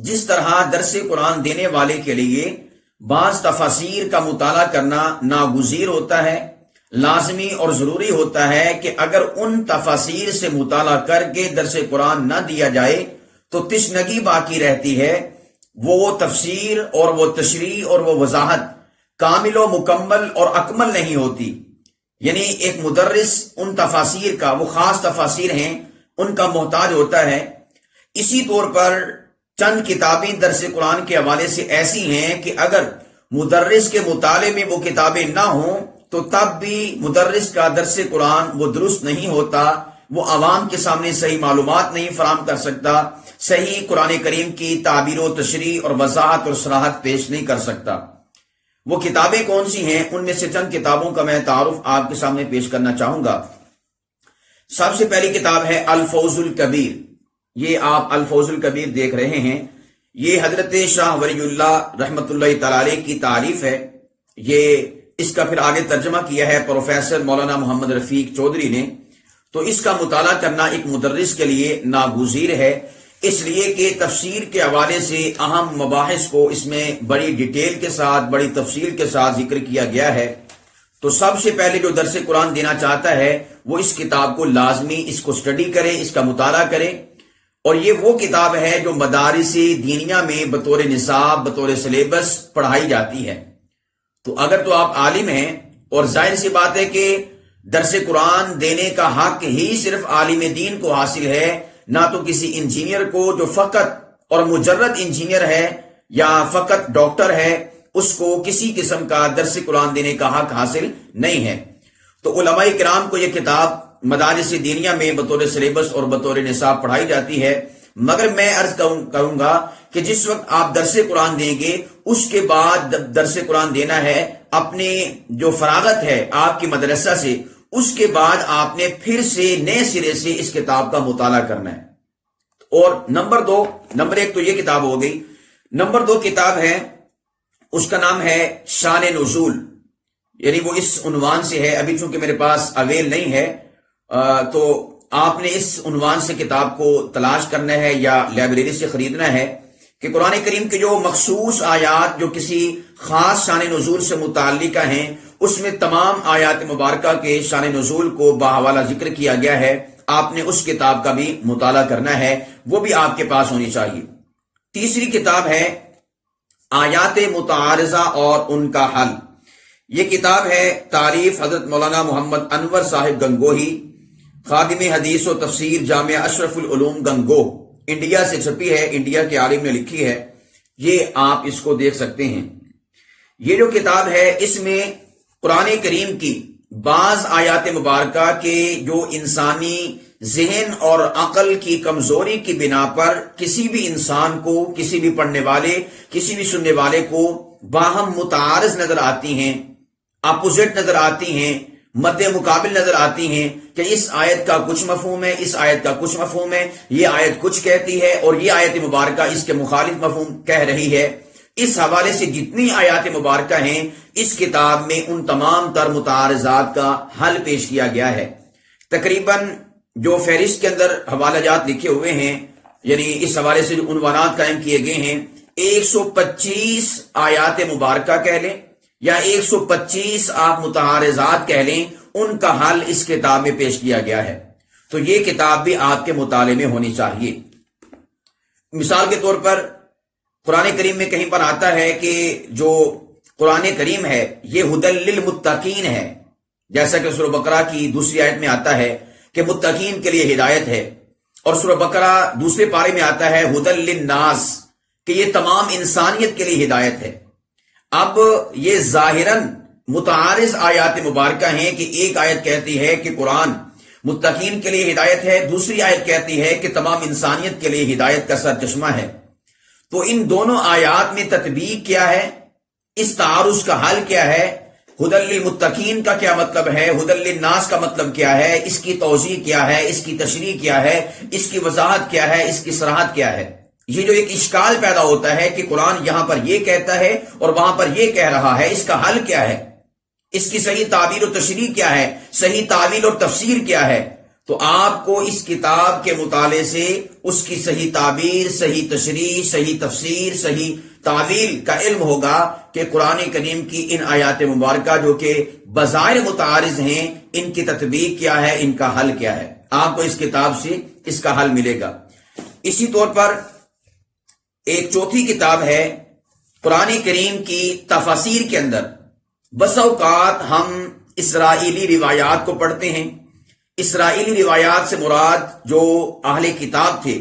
جس طرح درس قرآن دینے والے کے لیے بعض تفاسیر کا مطالعہ کرنا ناگزیر ہوتا ہے، لازمی اور ضروری ہوتا ہے کہ اگر ان تفاسیر سے مطالعہ کر کے درس قرآن نہ دیا جائے تو تشنگی باقی رہتی ہے، وہ تفسیر اور وہ تشریح اور وہ وضاحت کامل و مکمل اور اکمل نہیں ہوتی۔ یعنی ایک مدرس ان تفاسیر کا، وہ خاص تفاسیر ہیں، ان کا محتاج ہوتا ہے۔ اسی طور پر چند کتابیں درس قرآن کے حوالے سے ایسی ہیں کہ اگر مدرس کے مطالعے میں وہ کتابیں نہ ہوں تو تب بھی مدرس کا درس قرآن وہ درست نہیں ہوتا، وہ عوام کے سامنے صحیح معلومات نہیں فراہم کر سکتا، صحیح قرآن کریم کی تعبیر و تشریح اور وضاحت اور صراحت پیش نہیں کر سکتا۔ وہ کتابیں کون سی ہیں؟ ان میں سے چند کتابوں کا میں تعارف آپ کے سامنے پیش کرنا چاہوں گا۔ سب سے پہلی کتاب ہے الفوز الکبیر۔ یہ آپ الفوز الکبیر دیکھ رہے ہیں، یہ حضرت شاہ ولی اللہ رحمت اللہ تعالی علیہ کی تعریف ہے۔ یہ اس کا پھر آگے ترجمہ کیا ہے پروفیسر مولانا محمد رفیق چودھری نے۔ تو اس کا مطالعہ کرنا ایک مدرس کے لیے ناگزیر ہے، اس لیے کہ تفسیر کے حوالے سے اہم مباحث کو اس میں بڑی ڈیٹیل کے ساتھ، بڑی تفصیل کے ساتھ ذکر کیا گیا ہے۔ تو سب سے پہلے جو درس قرآن دینا چاہتا ہے وہ اس کتاب کو لازمی اس کو اسٹڈی کرے، اس کا مطالعہ کرے۔ اور یہ وہ کتاب ہے جو مدارس دینیہ میں بطور نصاب، بطور سلیبس پڑھائی جاتی ہے۔ تو اگر تو آپ عالم ہیں، اور ظاہر سی بات ہے کہ درس قرآن دینے کا حق ہی صرف عالم دین کو حاصل ہے، نہ تو کسی انجینئر کو جو فقط اور مجرد انجینئر ہے یا فقط ڈاکٹر ہے اس کو کسی قسم کا درس قرآن دینے کا حق حاصل نہیں ہے۔ تو علماء کرام کو یہ کتاب مدارس دینیہ میں بطور سلیبس اور بطور نصاب پڑھائی جاتی ہے، مگر میں عرض کروں گا کہ جس وقت آپ درس قرآن دیں گے اس کے بعد درس قرآن دینا ہے اپنے جو فراغت ہے آپ کی مدرسہ سے، اس کے بعد آپ نے پھر سے نئے سرے سے اس کتاب کا مطالعہ کرنا ہے۔ اور نمبر ایک تو یہ کتاب ہو گئی۔ نمبر دو کتاب ہے، اس کا نام ہے شان نزول، یعنی وہ اس عنوان سے ہے، ابھی چونکہ میرے پاس اویل نہیں ہے تو آپ نے اس عنوان سے کتاب کو تلاش کرنا ہے یا لائبریری سے خریدنا ہے کہ قرآن کریم کے جو مخصوص آیات جو کسی خاص شان نزول سے متعلقہ ہیں، اس میں تمام آیات مبارکہ کے شان نزول کو باحوالہ ذکر کیا گیا ہے۔ آپ نے اس کتاب کا بھی مطالعہ کرنا ہے، وہ بھی آپ کے پاس ہونی چاہیے۔ تیسری کتاب ہے آیات متعارضہ اور ان کا حل۔ یہ کتاب ہے تعریف حضرت مولانا محمد انور صاحب گنگوہی، خادم حدیث و تفسیر جامعہ اشرف العلوم گنگوہ، انڈیا سے چھپی ہے، انڈیا کے عالم نے لکھی ہے۔ یہ آپ اس کو دیکھ سکتے ہیں۔ یہ جو کتاب ہے اس میں قرآن کریم کی بعض آیات مبارکہ کے جو انسانی ذہن اور عقل کی کمزوری کی بنا پر کسی بھی انسان کو، کسی بھی پڑھنے والے، کسی بھی سننے والے کو باہم متعارض نظر آتی ہیں، اپوزٹ نظر آتی ہیں، مد مقابل نظر آتی ہیں کہ اس آیت کا کچھ مفہوم ہے، اس آیت کا کچھ مفہوم ہے، یہ آیت کچھ کہتی ہے اور یہ آیت مبارکہ اس کے مخالف مفہوم کہہ رہی ہے۔ اس حوالے سے جتنی آیات مبارکہ ہیں اس کتاب میں ان تمام تر متعارضات کا حل پیش کیا گیا ہے۔ تقریباً جو فہرست کے اندر حوالہ جات لکھے ہوئے ہیں، یعنی اس حوالے سے جو عنوانات قائم کیے گئے ہیں، 125 آیات مبارکہ کہہ لیں یا 125 آپ متعارضات کہہ لیں، ان کا حل اس کتاب میں پیش کیا گیا ہے۔ تو یہ کتاب بھی آپ کے مطالعے میں ہونی چاہیے۔ مثال کے طور پر قرآن کریم میں کہیں پر آتا ہے کہ جو قرآن کریم ہے یہ ہدی للمتقین ہے، جیسا کہ سورہ بقرہ کی دوسری آیت میں آتا ہے کہ متقین کے لیے ہدایت ہے، اور سورہ بقرہ دوسرے پارے میں آتا ہے ہدی للناس کہ یہ تمام انسانیت کے لیے ہدایت ہے۔ اب یہ ظاہراً متعارض آیات مبارکہ ہیں کہ ایک آیت کہتی ہے کہ قرآن متقین کے لیے ہدایت ہے، دوسری آیت کہتی ہے کہ تمام انسانیت کے لیے ہدایت کا سرچشمہ ہے۔ تو ان دونوں آیات میں تطبیق کیا ہے، اس تعارض کا حل کیا ہے، ہدی للمتقین کا کیا مطلب ہے، ہدی للناس کا مطلب کیا ہے، اس کی توضیح کیا ہے، اس کی تشریح کیا ہے، اس کی وضاحت کیا ہے، اس کی صراحت کیا ہے۔ یہ جو ایک اشکال پیدا ہوتا ہے کہ قرآن یہاں پر یہ کہتا ہے اور وہاں پر یہ کہہ رہا ہے، اس کا حل کیا ہے، اس کی صحیح تعبیر و تشریح کیا ہے، صحیح تعویل اور تفسیر کیا ہے، تو آپ کو اس کتاب کے مطالعے سے اس کی صحیح تعبیر، صحیح تشریح، صحیح تفسیر، صحیح تعویل کا علم ہوگا کہ قرآن کریم کی ان آیات مبارکہ جو کہ بظاہر متعارض ہیں، ان کی تطبیق کیا ہے، ان کا حل کیا ہے۔ آپ کو اس کتاب سے اس کا حل ملے گا۔ اسی طور پر ایک چوتھی کتاب ہے قرآن کریم کی تفاسیر کے اندر بس اوقات ہم اسرائیلی روایات کو پڑھتے ہیں۔ اسرائیلی روایات سے مراد جو اہل کتاب تھے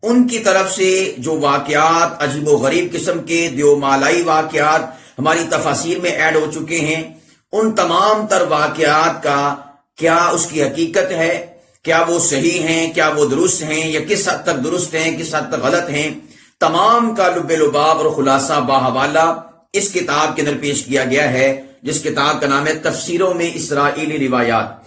ان کی طرف سے جو واقعات عجیب و غریب قسم کے دیو مالائی واقعات ہماری تفاسیر میں ایڈ ہو چکے ہیں، ان تمام تر واقعات کا کیا اس کی حقیقت ہے، کیا وہ صحیح ہیں، کیا وہ درست ہیں، یا کس حد تک درست ہیں، کس حد تک غلط ہیں، تمام کا لب لباب اور خلاصہ باحوالہ اس کتاب کے اندر پیش کیا گیا ہے، جس کتاب کا نام ہے تفسیروں میں اسرائیلی روایات۔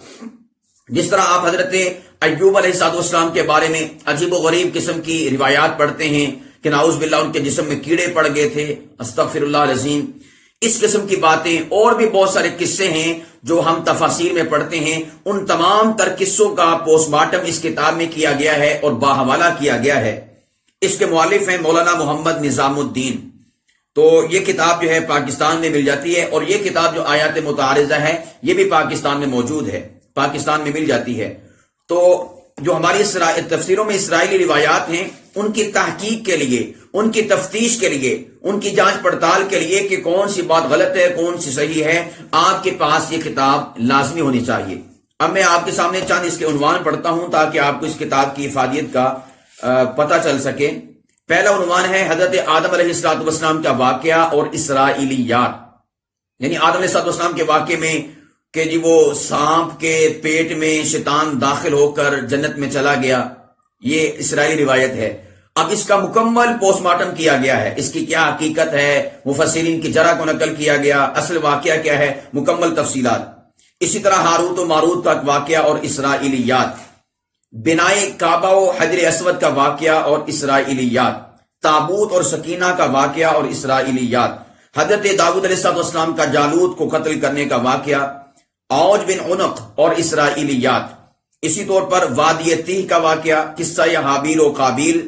جس طرح آپ حضرت ایوب علیہ السلام کے بارے میں عجیب و غریب قسم کی روایات پڑھتے ہیں کہ نعوذ باللہ ان کے جسم میں کیڑے پڑ گئے تھے، استغفر اللہ العظیم، اس قسم کی باتیں اور بھی بہت سارے قصے ہیں جو ہم تفاسیر میں پڑھتے ہیں، ان تمام تر قصوں کا پوسٹ مارٹم اس کتاب میں کیا گیا ہے اور باحوالہ کیا گیا ہے۔ اس کے مؤلف ہیں مولانا محمد نظام الدین۔ تو یہ کتاب جو ہے پاکستان میں مل جاتی ہے، اور یہ کتاب جو آیات متعارضہ ہے یہ بھی پاکستان میں موجود ہے، پاکستان میں مل جاتی ہے۔ تو جو ہماری تفسیروں میں اسرائیلی روایات ہیں ان کی تحقیق کے لیے، ان کی تفتیش کے لیے، ان کی جانچ پڑتال کے لیے کہ کون سی بات غلط ہے، کون سی صحیح ہے، آپ کے پاس یہ کتاب لازمی ہونی چاہیے۔ اب میں آپ کے سامنے چند اس کے عنوان پڑھتا ہوں تاکہ آپ کو اس کتاب کی افادیت کا پتہ چل سکے۔ پہلا عنوان ہے حضرت آدم علیہ السلام کا واقعہ اور اسرائیلیات، یعنی آدم علیہ السلام کے واقعے میں کہ جی وہ سانپ کے پیٹ میں شیطان داخل ہو کر جنت میں چلا گیا، یہ اسرائیلی روایت ہے۔ اب اس کا مکمل پوسٹ مارٹم کیا گیا ہے، اس کی کیا حقیقت ہے، مفسرین کی جرح کو نقل کیا گیا، اصل واقعہ کیا ہے، مکمل تفصیلات۔ اسی طرح ہاروت و ماروت کا واقعہ اور اسرائیلیات، بنائے کعبہ و حجر اسود کا واقعہ اور اسرائیلیات، تابوت اور سکینہ کا واقعہ اور اسرائیلیات، حضرت داؤد علیہ السلام کا جالوت کو قتل کرنے کا واقعہ، اوج بن عنق اور اسرائیلیات۔ اسی طور پر وادی تیہ کا واقعہ، قصہ حابیل و قابیل،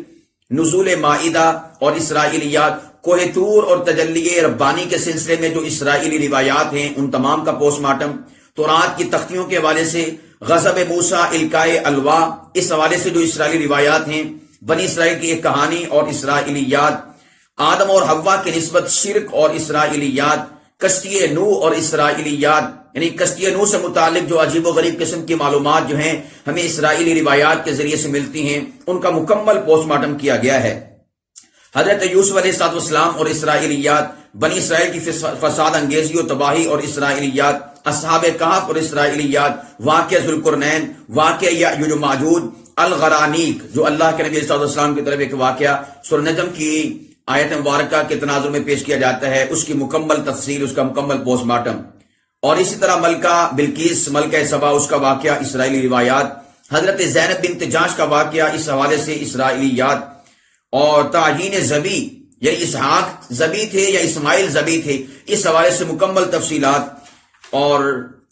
نزول مائدہ اور اسرائیلیات، کوہ طور اور تجلی ربانی کے سلسلے میں جو اسرائیلی روایات ہیں ان تمام کا پوسٹ مارٹم، تورات کی تختیوں کے حوالے سے، غضب موسیٰ القائے الوا، اس حوالے سے جو اسرائیلی روایات ہیں، بنی اسرائیل کی ایک کہانی اور اسرائیلیات، آدم اور حوا کی نسبت شرک اور اسرائیلیات، کشتی نوح اور اسرائیلیات، یعنی کشتی نوح سے متعلق جو عجیب و غریب قسم کی معلومات جو ہیں ہمیں اسرائیلی روایات کے ذریعے سے ملتی ہیں، ان کا مکمل پوسٹ مارٹم کیا گیا ہے۔ حضرت یوسف علیہ السلام اور اسرائیلیات، بنی اسرائیل کی فساد انگیزی و تباہی اور اسرائیلیات، اصحاب کہف اور اسرائیلیات، واقعہ ذوالقرنین، واقعہ یاجوج و ماجوج، الغرانیق جو اللہ کے نبی صلی اللہ علیہ وسلم کی طرف ایک واقعہ سورہ نجم کی آیت مبارکہ کے تناظر میں پیش کیا جاتا ہے، اس کی مکمل تفصیل، اس کا مکمل پوسٹ مارٹم، اور اسی طرح ملکہ بلقیس، ملکہ سبا، اس کا واقعہ اسرائیلی روایات، حضرت زینب بنت جاش کا واقعہ اس حوالے سے اسرائیلیات، اور تعیین زبی، یا اسحاق زبی تھے یا اسماعیل زبی تھے، اس حوالے سے مکمل تفصیلات، اور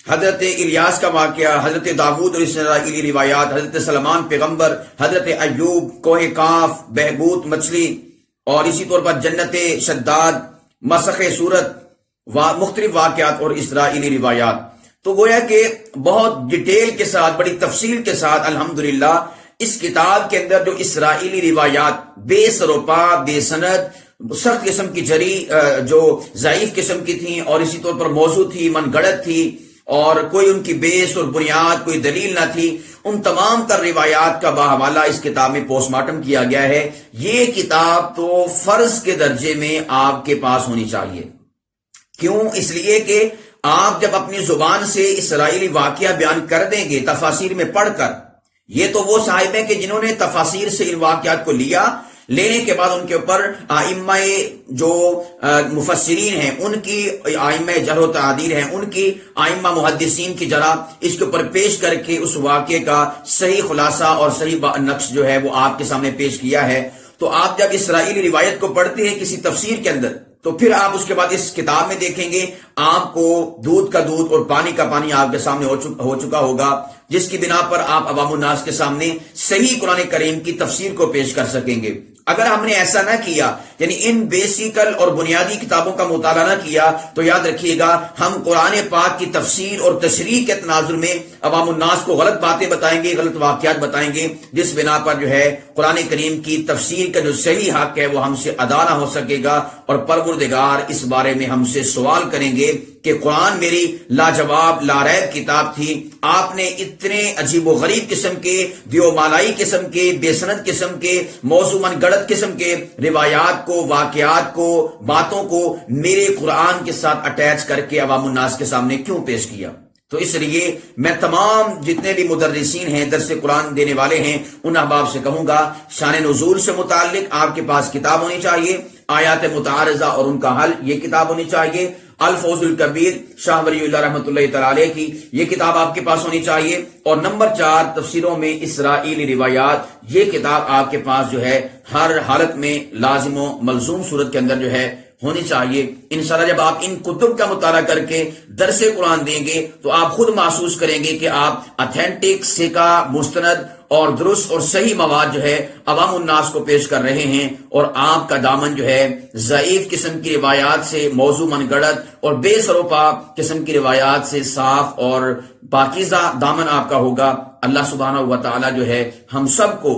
حضرت الیاس کا واقعہ، حضرت داؤد اور اسرائیلی روایات، حضرت سلمان پیغمبر، حضرت ایوب، کوہ کاف، بہبوت مچھلی، اور اسی طور پر جنت شداد، مسخ صورت، مختلف واقعات اور اسرائیلی روایات۔ تو گویا کہ بہت ڈیٹیل کے ساتھ، بڑی تفصیل کے ساتھ الحمدللہ اس کتاب کے اندر جو اسرائیلی روایات بے سروپا، بے سند، سخت قسم کی جری، جو ضعیف قسم کی تھیں، اور اسی طور پر موضوع تھی، من گڑت تھی، اور کوئی ان کی بیس اور بنیاد، کوئی دلیل نہ تھی، ان تمام تر روایات کا باحوالہ اس کتاب میں پوسٹ مارٹم کیا گیا ہے۔ یہ کتاب تو فرض کے درجے میں آپ کے پاس ہونی چاہیے۔ کیوں؟ اس لیے کہ آپ جب اپنی زبان سے اسرائیلی واقعہ بیان کر دیں گے تفاسیر میں پڑھ کر، یہ تو وہ صاحب ہیں کہ جنہوں نے تفاسیر سے ان واقعات کو لیا، لینے کے بعد ان کے اوپر ائمہ جو مفسرین ہیں، ان کی ائمہ جرح و تعدیل ہیں، ان کی ائمہ محدثین کی جرح اس کے اوپر پیش کر کے اس واقعے کا صحیح خلاصہ اور صحیح نقش جو ہے وہ آپ کے سامنے پیش کیا ہے۔ تو آپ جب اسرائیلی روایت کو پڑھتے ہیں کسی تفسیر کے اندر، تو پھر آپ اس کے بعد اس کتاب میں دیکھیں گے آپ کو دودھ کا دودھ اور پانی کا پانی آپ کے سامنے ہو چکا ہوگا، جس کی بنا پر آپ عوام الناس کے سامنے صحیح قرآن کریم کی تفسیر کو پیش کر سکیں گے۔ اگر ہم نے ایسا نہ کیا، یعنی ان بیسیکل اور بنیادی کتابوں کا مطالعہ نہ کیا، تو یاد رکھیے گا ہم قرآن پاک کی تفسیر اور تشریح کے تناظر میں عوام الناس کو غلط باتیں بتائیں گے، غلط واقعات بتائیں گے، جس بنا پر جو ہے قرآن کریم کی تفسیر کا جو صحیح حق ہے وہ ہم سے ادا نہ ہو سکے گا، اور پروردگار اس بارے میں ہم سے سوال کریں گے کہ قرآن میری لاجواب لاریب کتاب تھی، آپ نے اتنے عجیب و غریب قسم کے، دیو مالائی قسم کے، بے سند قسم کے، موضوع من گڑت قسم کے روایات کو، واقعات کو، باتوں کو میرے قرآن کے ساتھ اٹیچ کر کے عوام الناس کے سامنے کیوں پیش کیا؟ تو اس لیے میں تمام جتنے بھی مدرسین ہیں، درس قرآن دینے والے ہیں، ان احباب سے کہوں گا شان نزول سے متعلق آپ کے پاس کتاب ہونی چاہیے، آیات متعارضہ اور ان کا حل یہ کتاب ہونی چاہیے، الفوز الکبیر شاہ ولی اللہ رحمۃ اللہ تعالی علیہ کی یہ کتاب آپ کے پاس ہونی چاہیے، اور نمبر 4 تفسیروں میں اسرائیلی روایات، یہ کتاب آپ کے پاس جو ہے ہر حالت میں لازم و ملزوم صورت کے اندر جو ہے ہونی چاہیے۔ انشاءاللہ جب آپ ان کتب کا مطالعہ کر کے درس قرآن دیں گے تو آپ خود محسوس کریں گے کہ آپ اتھینٹک، سکہ، مستند اور درست اور صحیح مواد جو ہے عوام الناس کو پیش کر رہے ہیں، اور آپ کا دامن جو ہے ضعیف قسم کی روایات سے، موضوع من گڑت اور بے سروپا قسم کی روایات سے صاف اور پاکیزہ دامن آپ کا ہوگا۔ اللہ سبحانہ و تعالی جو ہے ہم سب کو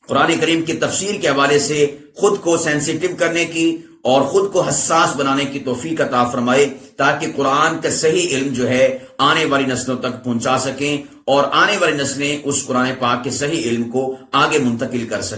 قرآن کریم کی تفسیر کے حوالے سے خود کو سینسیٹیو کرنے کی اور خود کو حساس بنانے کی توفیق عطا فرمائے، تاکہ قرآن کا صحیح علم جو ہے آنے والی نسلوں تک پہنچا سکیں، اور آنے والی نسلیں اس قرآن پاک کے صحیح علم کو آگے منتقل کر سکیں۔